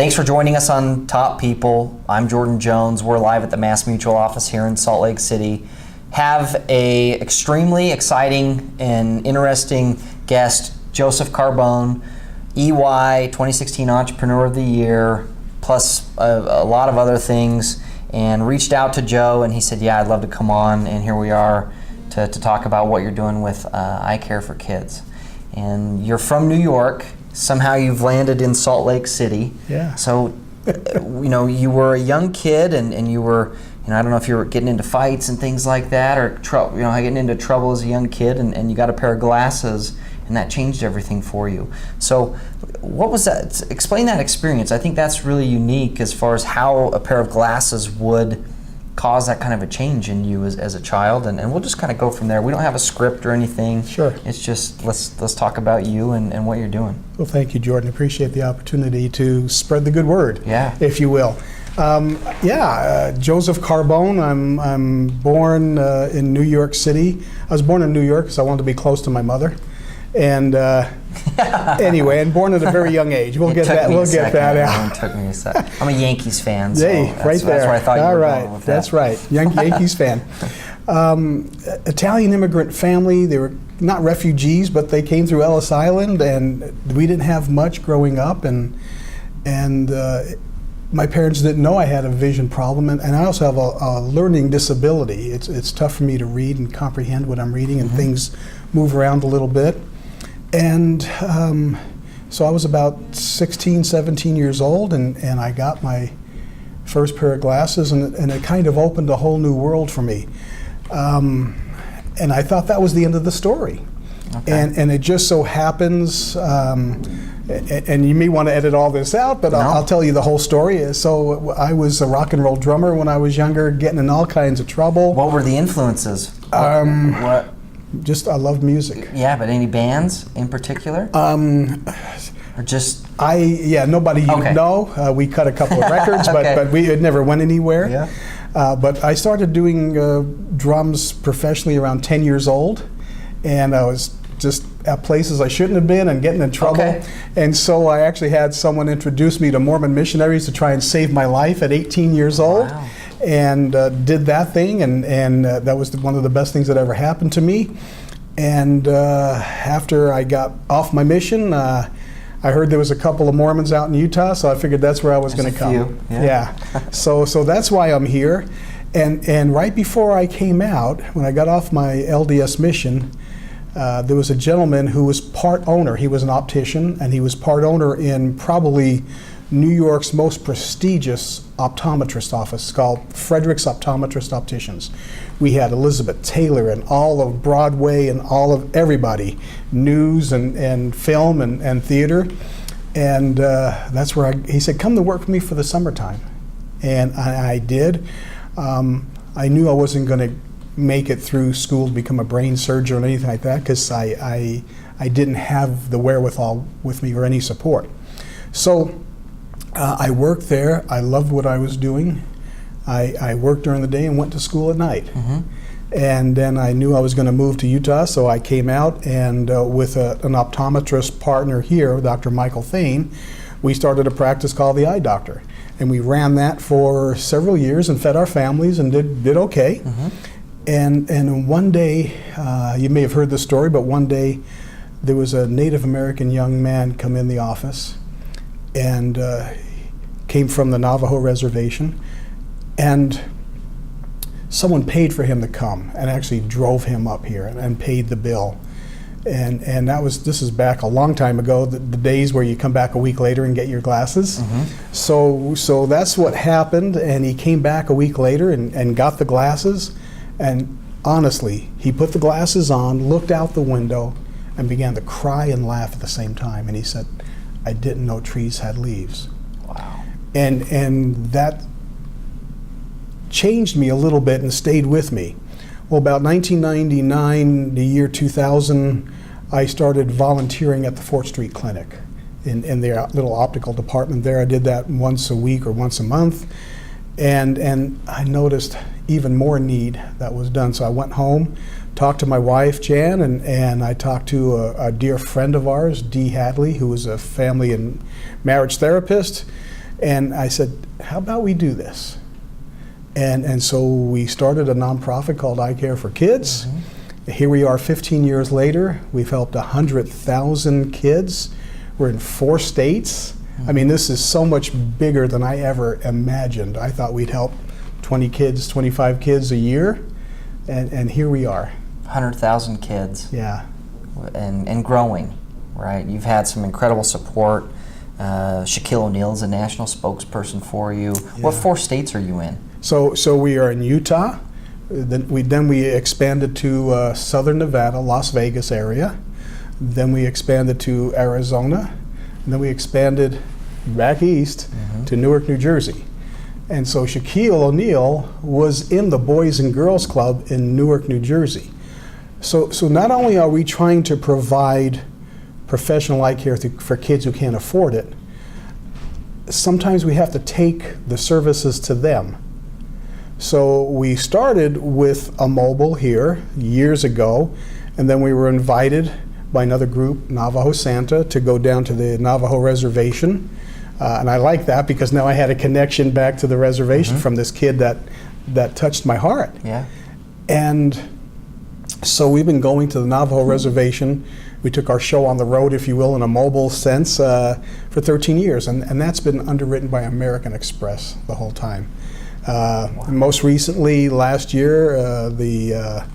Thanks for joining us on Top People. I'm Jordan Jones. We're live at the Mass Mutual office here in Salt Lake City. Have a extremely exciting and interesting guest, Joseph Carbone, EY 2016 Entrepreneur of the Year, plus a lot of other things, and reached out to Joe and he said, yeah, I'd love to come on, and here we are to talk about what you're doing with eye care for kids. And you're from New York. Somehow you've landed in Salt Lake City. Yeah. So, you were a young kid and you were, I don't know if you were getting into fights and things like that, or getting into trouble as a young kid, and you got a pair of glasses and that changed everything for you. So what was that? Explain that experience. I think that's really unique as far as how a pair of glasses would cause that kind of a change in you as a child, and we'll just kind of go from there. We don't have a script or anything. Sure. It's just let's talk about you and what you're doing. Well, thank you, Jordan. Appreciate the opportunity to spread the good word, if you will. Joseph Carbone. I'm born in New York City. I was born in New York because I wanted to be close to my mother. And anyway, and born at a very young age. We'll get that out. It took me a second. I'm a Yankees fan, so right there. That's where I thought you were going with that. That's right. Yankees fan. Italian immigrant family. They were not refugees, but they came through Ellis Island, and we didn't have much growing up, and my parents didn't know I had a vision problem, and I also have a learning disability. It's tough for me to read and comprehend what I'm reading, and things move around a little bit. And so I was about 16, 17 years old, and I got my first pair of glasses, and it kind of opened a whole new world for me. And I thought that was the end of the story. Okay. And it just so happens, and you may want to edit all this out, but I'll tell you the whole story. So I was a rock and roll drummer when I was younger, getting in all kinds of trouble. What were the influences? Just I loved music. Yeah, but any bands in particular? Or just nobody you know. We cut a couple of records, but it never went anywhere. Yeah. But I started doing drums professionally around 10 years old, and I was just at places I shouldn't have been and getting in trouble. Okay. And so I actually had someone introduce me to Mormon missionaries to try and save my life at 18 years old. Wow. And did that thing, and that was one of the best things that ever happened to me. And after I got off my mission, I heard there was a couple of Mormons out in Utah, so I figured that's where I was going to come. Yeah. So that's why I'm here. And right before I came out, when I got off my LDS mission, there was a gentleman who was part owner. He was an optician, and he was part owner in probably New York's most prestigious optometrist office, called Frederick's Optometrist Opticians. We had Elizabeth Taylor and all of Broadway and all of everybody, news and film and theater. And that's where he said, come to work with me for the summertime. And I did. I knew I wasn't going to make it through school to become a brain surgeon or anything like that, because I didn't have the wherewithal with me or any support. So I worked there. I loved what I was doing. I worked during the day and went to school at night. And then I knew I was going to move to Utah, so I came out, and with an optometrist partner here, Dr. Michael Thane, we started a practice called the Eye Doctor. And we ran that for several years and fed our families and did okay. And one day, you may have heard this story, but one day there was a Native American young man come in the office, and came from the Navajo reservation, and someone paid for him to come and actually drove him up here and paid the bill. And this is back a long time ago, the days where you come back a week later and get your glasses. So that's what happened, and he came back a week later and got the glasses, and honestly, he put the glasses on, looked out the window, and began to cry and laugh at the same time, and he said, I didn't know trees had leaves. Wow. And that changed me a little bit and stayed with me. Well, about 1999, the year 2000, I started volunteering at the 4th Street Clinic in their little optical department there. I did that once a week or once a month, and I noticed even more need that was done. So I went home, talked to my wife, Jan, and I talked to a dear friend of ours, Dee Hadley, who was a family and marriage therapist. And I said, how about we do this? And so we started a nonprofit called I Care for Kids. Here we are 15 years later. We've helped 100,000 kids. We're in 4 states. I mean, this is so much bigger than I ever imagined. I thought we'd help 20 kids, 25 kids a year, and here we are. 100,000 kids. Yeah. And growing, right? You've had some incredible support. Shaquille O'Neal is a national spokesperson for you. Yeah. What 4 states are you in? So we are in Utah. Then we expanded to Southern Nevada, Las Vegas area. Then we expanded to Arizona. And then we expanded back east to Newark, New Jersey. And so Shaquille O'Neal was in the Boys and Girls Club in Newark, New Jersey. So not only are we trying to provide professional eye care for kids who can't afford it, sometimes we have to take the services to them. So we started with a mobile here years ago, and then we were invited by another group, Navajo Santa, to go down to the Navajo reservation. And I like that because now I had a connection back to the reservation from this kid that touched my heart. Yeah. And so we've been going to the Navajo reservation. We took our show on the road, if you will, in a mobile sense for 13 years. And that's been underwritten by American Express the whole time. Most recently, last year, the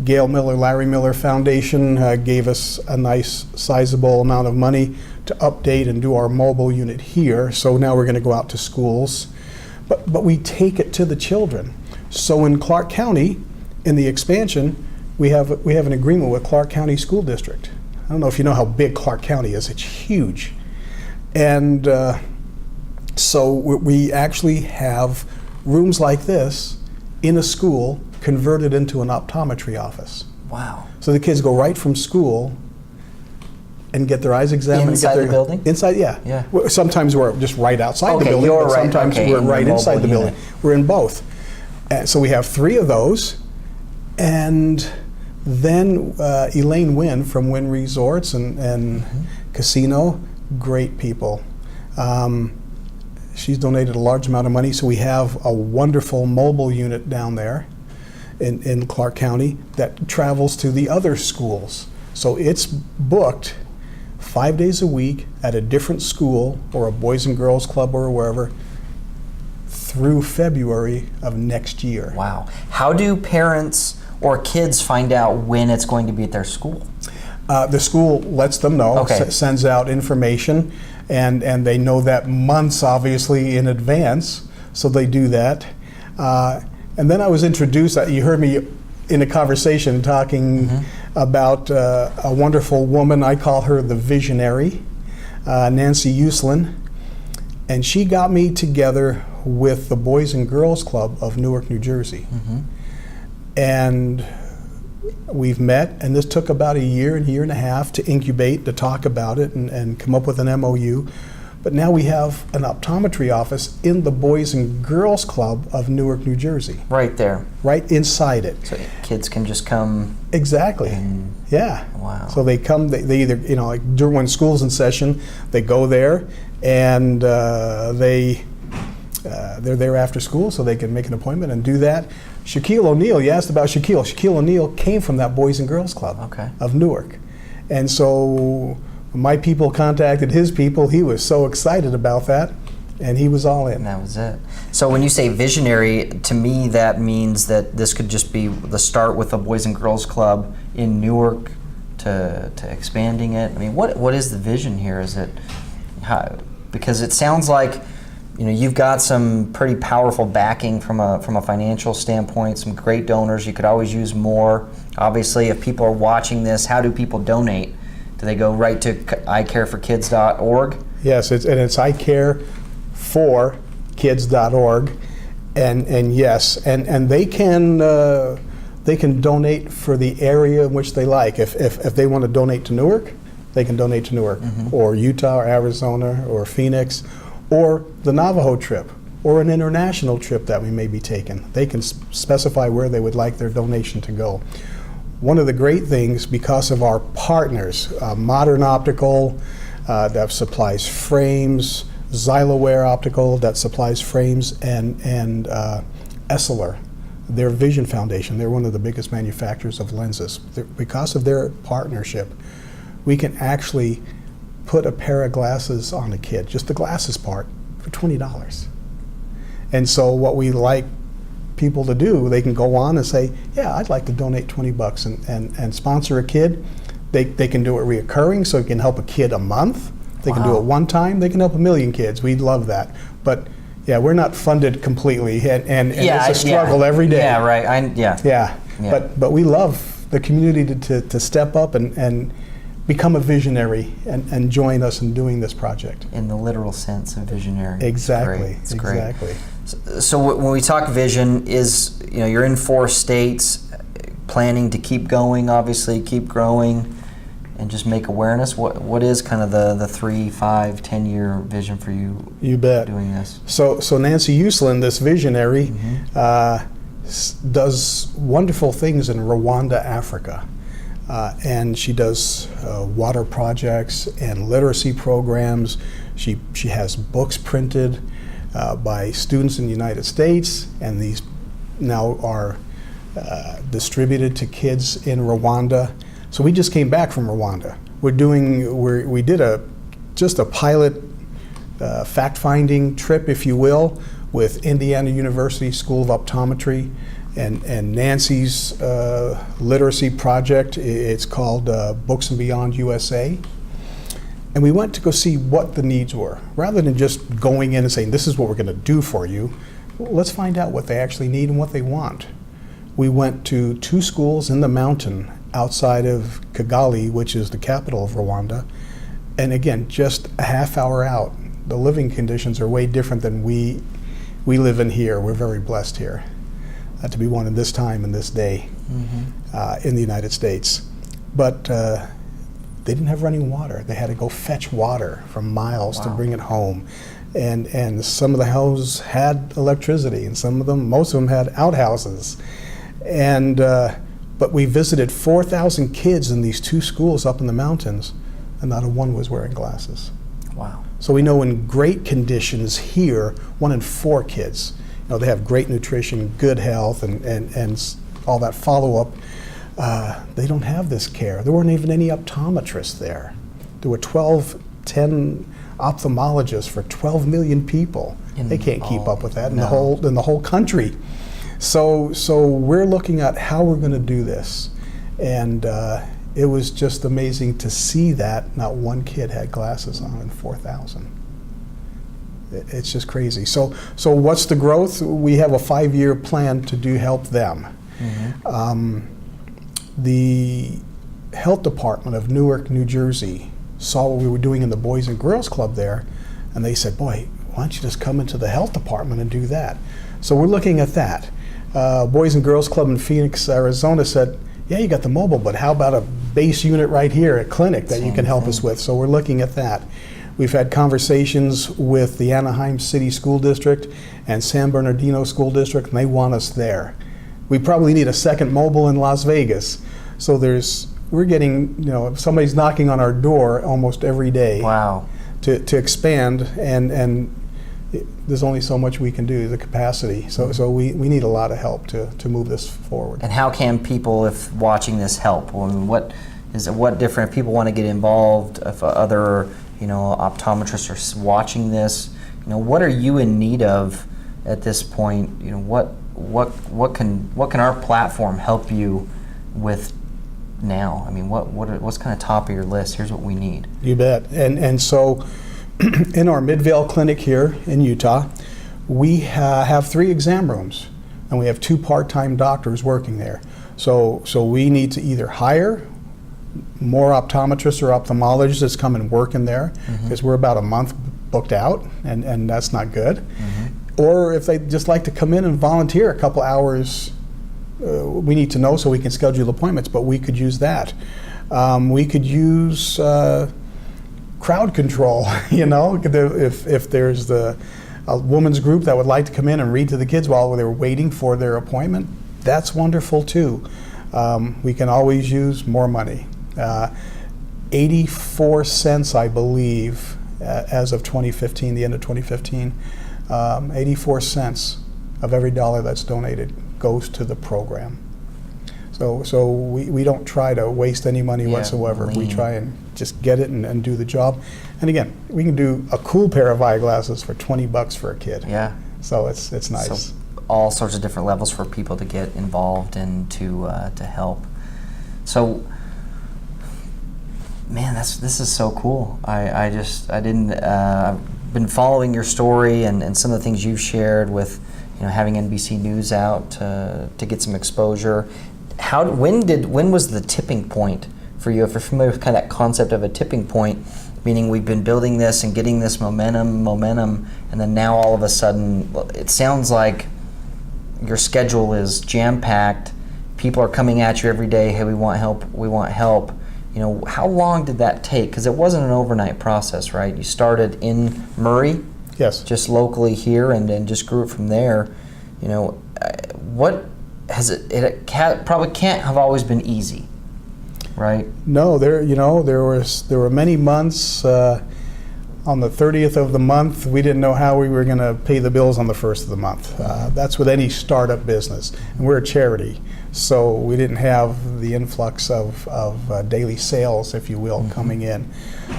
Gail Miller, Larry Miller Foundation gave us a nice sizable amount of money to update and do our mobile unit here. So now we're going to go out to schools. But we take it to the children. So in Clark County, in the expansion, we have an agreement with Clark County School District. I don't know if you know how big Clark County is. It's huge. And so we actually have rooms like this in a school converted into an optometry office. Wow. So the kids go right from school and get their eyes examined. Inside the building? Inside, yeah. Yeah. Sometimes we're just right outside the Okay, building, you're but right. sometimes Okay, we're in the right inside the mobile building. unit. We're in both. So we have 3 of those. And then Elaine Wynn from Wynn Resorts and Casino, great people. She's donated a large amount of money, so we have a wonderful mobile unit down there in Clark County that travels to the other schools. So it's booked 5 days a week at a different school or a Boys and Girls Club or wherever through February of next year. Wow. How do parents or kids find out when it's going to be at their school? The school lets them know, Okay. sends out information, and they know that months, obviously, in advance, so they do that. And then I was introduced, you heard me in a conversation talking about a wonderful woman. I call her the visionary, Nancy Uslin, and she got me together with the Boys and Girls Club of Newark, New Jersey. And we've met, and this took about a year and a half to incubate, to talk about it and come up with an MOU. But now we have an optometry office in the Boys and Girls Club of Newark, New Jersey. Right there. Right inside it. So kids can just come. Exactly. Yeah. Wow. So they come, they either, like during when school's in session, they go there and they're there after school so they can make an appointment and do that. Shaquille O'Neal, you asked about Shaquille. Shaquille O'Neal came from that Boys and Girls Club of Newark. And so my people contacted his people. He was so excited about that, and he was all in. And that was it. So when you say visionary, to me that means that this could just be the start with the Boys and Girls Club in Newark to expanding it. I mean, what is the vision here? Is it because it sounds like you've got some pretty powerful backing from a financial standpoint, some great donors. You could always use more. Obviously, if people are watching this, how do people donate? Do they go right to icareforkids.org? Yes, it's icareforkids.org, and yes, and they can donate for the area in which they like. If they want to donate to Newark, they can donate to Newark, or Utah, or Arizona, or Phoenix, or the Navajo trip, or an international trip that we may be taking. They can specify where they would like their donation to go. One of the great things, because of our partners, Modern Optical, that supplies frames, Xyloware Optical that supplies frames, and Essilor, their Vision Foundation. They're one of the biggest manufacturers of lenses. Because of their partnership, we can actually put a pair of glasses on a kid, just the glasses part, for $20. And so what we like people to do, they can go on and say, yeah, I'd like to donate $20 and sponsor a kid. They can do it reoccurring, so it can help a kid a month. They can do it one time. They can help 1 million kids. We'd love that. But yeah, we're not funded completely, and it's a struggle every day. Yeah, right. Yeah. But we love the community to step up and become a visionary and join us in doing this project. In the literal sense of visionary. Exactly. It's great. Exactly. So when we talk vision, you're in 4 states, planning to keep going, obviously, keep growing, and just make awareness. What is kind of the 3, 5, 10-year vision for you? You bet. Doing this. So Nancy Uslan, this visionary, does wonderful things in Rwanda, Africa. And she does water projects and literacy programs. She has books printed by students in the United States, and these now are distributed to kids in Rwanda. So we just came back from Rwanda. We did just a pilot fact-finding trip, if you will, with Indiana University School of Optometry and Nancy's literacy project. It's called Books and Beyond USA. And we went to go see what the needs were. Rather than just going in and saying, this is what we're going to do for you, let's find out what they actually need and what they want. We went to 2 schools in the mountain outside of Kigali, which is the capital of Rwanda. And again, just a half hour out. The living conditions are way different than we live in here. We're very blessed here to be one in this time and this day in the United States. But they didn't have running water. They had to go fetch water from miles to bring it home. And some of the houses had electricity, and most of them had outhouses. And but we visited 4,000 kids in these 2 schools up in the mountains, and not a one was wearing glasses. Wow. So we know in great conditions here, 1 in 4 kids, they have great nutrition, good health, and all that follow-up. They don't have this care. There weren't even any optometrists there. There were 10 ophthalmologists for 12 million people. They can't keep up with that in the whole country. So we're looking at how we're going to do this, and it was just amazing to see that not one kid had glasses on in 4,000. It's just crazy. So what's the growth? We have a 5-year plan to help them. The health department of Newark, New Jersey saw what we were doing in the Boys and Girls Club there, and they said, boy, why don't you just come into the health department and do that? So we're looking at that. Boys and Girls Club in Phoenix, Arizona said, yeah, you got the mobile, but how about a base unit right here at clinic that you can help us with? So we're looking at that. We've had conversations with the Anaheim City School District and San Bernardino School District, and they want us there. We probably need a second mobile in Las Vegas. So we're getting, somebody's knocking on our door almost every day. Wow. To expand, and there's only so much we can do, the capacity. So we need a lot of help to move this forward. And how can people, if watching this, help? I mean, what different, if people want to get involved, if other optometrists are watching this, what are you in need of at this point? What can our platform help you with now? I mean, what's kind of top of your list? Here's what we need. You bet. And so in our Midvale clinic here in Utah, we have 3 exam rooms, and we have 2 part-time doctors working there. So we need to either hire more optometrists or ophthalmologists to come and work in there, because we're about a month booked out, and that's not good. Or if they just like to come in and volunteer a couple hours, we need to know so we can schedule appointments, but we could use that. We could use crowd control, if there's a woman's group that would like to come in and read to the kids while they're waiting for their appointment, that's wonderful too. We can always use more money. 84 cents, I believe, as of 2015, the end of 2015, 84 cents of every dollar that's donated goes to the program. So we don't try to waste any money whatsoever. We try and just get it and do the job. And again, we can do a cool pair of eyeglasses for 20 bucks for a kid. Yeah. So it's nice. So all sorts of different levels for people to get involved and to help. So, man, this is so cool. I've been following your story and some of the things you've shared with, having NBC News out to get some exposure. When was the tipping point for you? If you're familiar with kind of that concept of a tipping point, meaning we've been building this and getting this momentum, and then now all of a sudden, it sounds like your schedule is jam-packed. People are coming at you every day. Hey, we want help. How long did that take? Because it wasn't an overnight process, right? You started in Murray, yes, just locally here, and then just grew it from there. What has it probably can't have always been easy, right? No, there were many months. On the 30th of the month, we didn't know how we were going to pay the bills on the first of the month. That's with any startup business, and we're a charity, so we didn't have the influx of daily sales, if you will, coming in.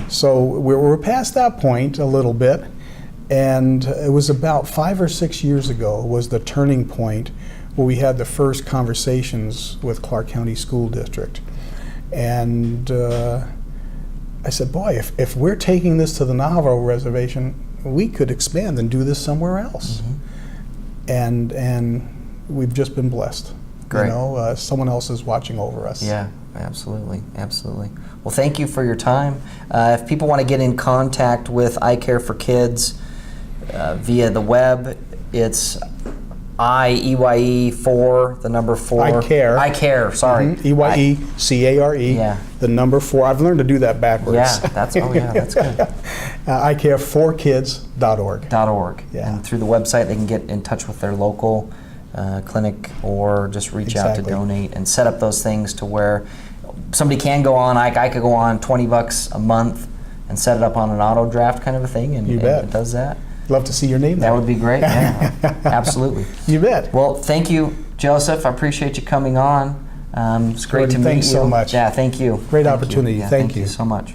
So we're past that point a little bit, and it was about 5 or 6 years ago was the turning point where we had the first conversations with Clark County School District. And I said, boy, if we're taking this to the Navajo Reservation, we could expand and do this somewhere else. And we've just been blessed. Great. Someone else is watching over us. Yeah, absolutely. Well, thank you for your time. If people want to get in contact with Eye Care for Kids via the web, it's EYE4, the number 4. Eye Care, sorry. EYECARE, Yeah. the number 4. I've learned to do that backwards. Yeah, that's good. EyeCare4Kids.org. Yeah. And through the website, they can get in touch with their local clinic or just reach out to donate and set up those things to where somebody can go on. I could go on $20 a month and set it up on an auto draft kind of a thing, and it does that. Love to see your name there. That would be great. Yeah, absolutely. You bet. Well, thank you, Joseph. I appreciate you coming on. It's great to meet you. Thanks so much. Yeah, thank you. Great opportunity. Yeah, thank you so much.